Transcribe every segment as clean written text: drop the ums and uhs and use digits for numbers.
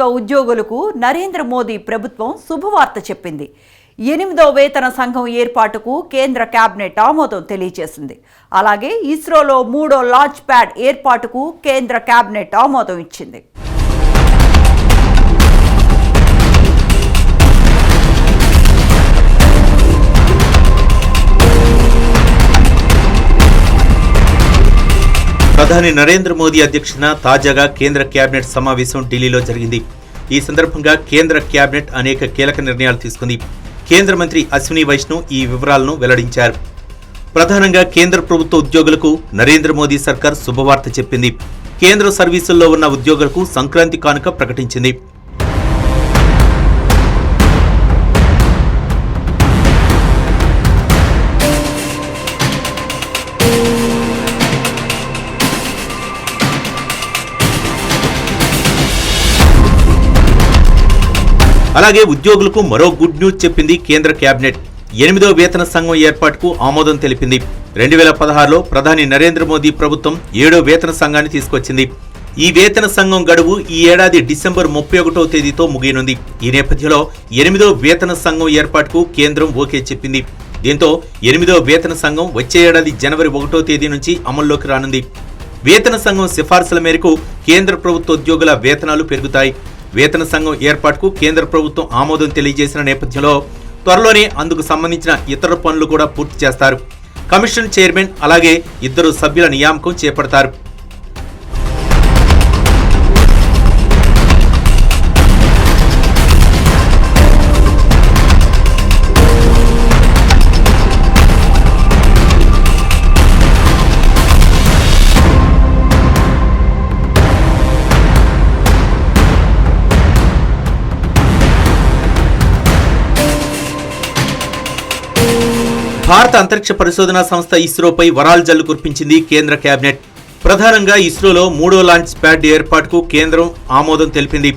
ప్రభుత్వ ఉద్యోగులకు నరేంద్ర మోదీ ప్రభుత్వం శుభవార్త చెప్పింది. 8వ వేతన సంఘం ఏర్పాటుకు కేంద్ర కేబినెట్ ఆమోదం తెలియజేసింది. అలాగే ఇస్రోలో 3వ లాంచ్ ప్యాడ్ ఏర్పాటుకు కేంద్ర కేబినెట్ ఆమోదం ఇచ్చింది. ప్రధాని నరేంద్ర మోదీ అధ్యక్షతన తాజాగా కేంద్ర కేబినెట్ సమావేశం ఢిల్లీలో జరిగింది. ఈ సందర్భంగా కేంద్ర కేబినెట్ అనేక కీలక నిర్ణయాలు తీసుకుంది. కేంద్ర మంత్రి అశ్విని వైష్ణవ్ ఈ వివరాలను వెల్లడించారు. ప్రధానంగా కేంద్ర ప్రభుత్వ ఉద్యోగులకు నరేంద్ర మోదీ సర్కార్ శుభవార్త చెప్పింది. కేంద్ర సర్వీసుల్లో ఉన్న ఉద్యోగులకు సంక్రాంతి కానుక ప్రకటించింది. అలాగే ఉద్యోగులకు మరో గుడ్ న్యూస్ చెప్పింది కేంద్ర కేబినెట్. 8వ వేతన సంఘం ఏర్పాటుకు ఆమోదం తెలిపింది. 2016లో ప్రధాని నరేంద్ర మోదీ ప్రభుత్వం 7వ వేతన సంఘాన్ని తీసుకొచ్చింది. ఈ వేతన సంఘం గడువు ఈ ఏడాది డిసెంబర్ 31వ తేదీతో ముగియనుంది. ఈ నేపథ్యంలో 8వ వేతన సంఘం ఏర్పాటుకు కేంద్రం ఓకే చెప్పింది. దీంతో 8వ వేతన సంఘం వచ్చే ఏడాది జనవరి 1వ తేదీ నుంచి అమల్లోకి రానుంది. వేతన సంఘం సిఫార్సుల మేరకు కేంద్ర ప్రభుత్వ ఉద్యోగుల వేతనాలు పెరుగుతాయి. వేతన సంఘం ఏర్పాటుకు కేంద్ర ప్రభుత్వం ఆమోదం తెలియజేసిన నేపథ్యంలో త్వరలోనే అందుకు సంబంధించిన ఇతర పనులు కూడా పూర్తి చేస్తారు. కమిషన్ చైర్మన్ అలాగే 2 సభ్యుల నియామకం చేపడతారు. భారత అంతరిక్ష పరిశోధనా సంస్థ ఇస్రోపై వరాల్ జల్లు కురిపించింది కేంద్ర కేబినెట్. ప్రధానంగా ఇస్రోలో 3వ లాంచ్ ప్యాడ్ ఏర్పాటుకు కేంద్రం ఆమోదం తెలిపింది.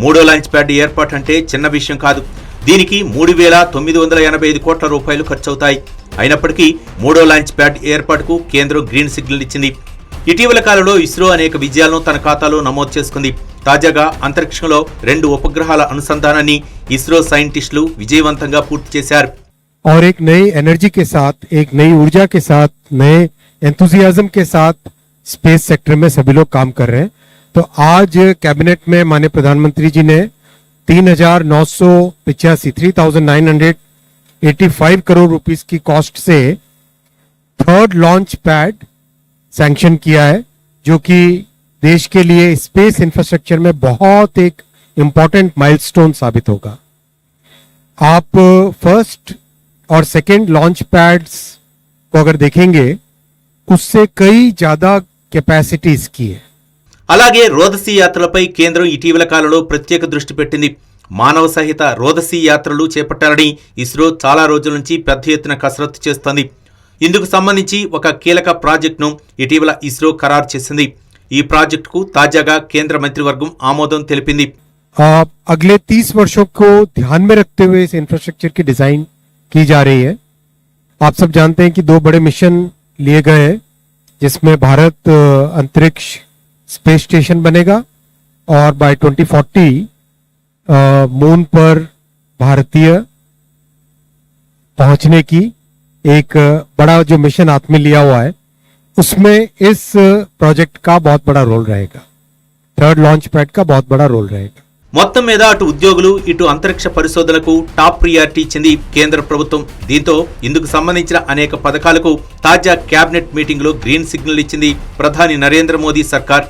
3వ లాంచ్ ప్యాడ్ ఏర్పాటు అంటే చిన్న విషయం కాదు. దీనికి 3,985 కోట్ల రూపాయలు ఖర్చవుతాయి. అయినప్పటికీ 3వ లాంచ్ ప్యాడ్ ఏర్పాటుకు కేంద్రం గ్రీన్ సిగ్నల్ ఇచ్చింది. ఇటీవల కాలంలో ఇస్రో అనేక విజయాలను తన ఖాతాలో నమోదు చేసుకుంది. తాజాగా అంతరిక్షంలో 2 ఉపగ్రహాల అనుసంధానాన్ని ఇస్రో సైంటిస్టులు విజయవంతంగా పూర్తి చేశారు. और एक नई एनर्जी के साथ, एक नई ऊर्जा के साथ, नए एंथुजियाज्म के साथ स्पेस सेक्टर में सभी लोग काम कर रहे हैं. तो आज कैबिनेट में माननीय प्रधानमंत्री जी ने 3,985 करोड़ रुपीस की कॉस्ट से 3rd लॉन्च पैड सैंक्शन किया है, जो कि देश के लिए स्पेस इंफ्रास्ट्रक्चर में बहुत एक इंपॉर्टेंट माइलस्टोन साबित होगा. आप फर्स्ट और सेकेंड लॉन्च पैड्स को अगर देखेंगे, उससे कई ज्यादा कैपेसिटी इसकी है. అలాగే రోదసీ యాత్రలపై కేంద్రం ఇటీవల కాలంలో ప్రత్యేక దృష్టి పెట్టింది. మానవ సహిత రోదసీ యాత్రలు చేపట్టాలని ఇస్రో చాలా రోజుల నుంచి పెద్ద ఎత్తున కసరత్తు చేస్తోంది. ఇందుకు సంబంధించి ఒక కీలక ప్రాజెక్టును ఇటీవల ఇస్రో ఖరారు చేసింది. ఈ ప్రాజెక్టుకు తాజాగా కేంద్ర మంత్రివర్గం ఆమోదం తెలిపింది. अगले 30 वर्षों को ध्यान में रखते हुए इस इंफ्रास्ट्रक्चर की डिजाइन की जा रही है. आप सब जानते हैं कि 2 बड़े मिशन लिए गए हैं, जिसमें भारत अंतरिक्ष स्पेस स्टेशन बनेगा और बाय 2040 मून पर भारतीय पहुंचने की एक बड़ा जो मिशन हाथ में लिया हुआ है, उसमें इस प्रोजेक्ट का बहुत बड़ा रोल रहेगा. 3rd लॉन्च पैड का बहुत बड़ा रोल रहेगा. మొత్తం మీద అటు ఉద్యోగులు ఇటు అంతరిక్ష పరిశోధనలకు టాప్ ప్రియారిటీ ఇచ్చింది కేంద్ర ప్రభుత్వం. దీంతో ఇందుకు సంబంధించిన అనేక పథకాలకు తాజా కేబినెట్ మీటింగ్ లో గ్రీన్ సిగ్నల్ ఇచ్చింది ప్రధాని నరేంద్ర మోదీ సర్కార్.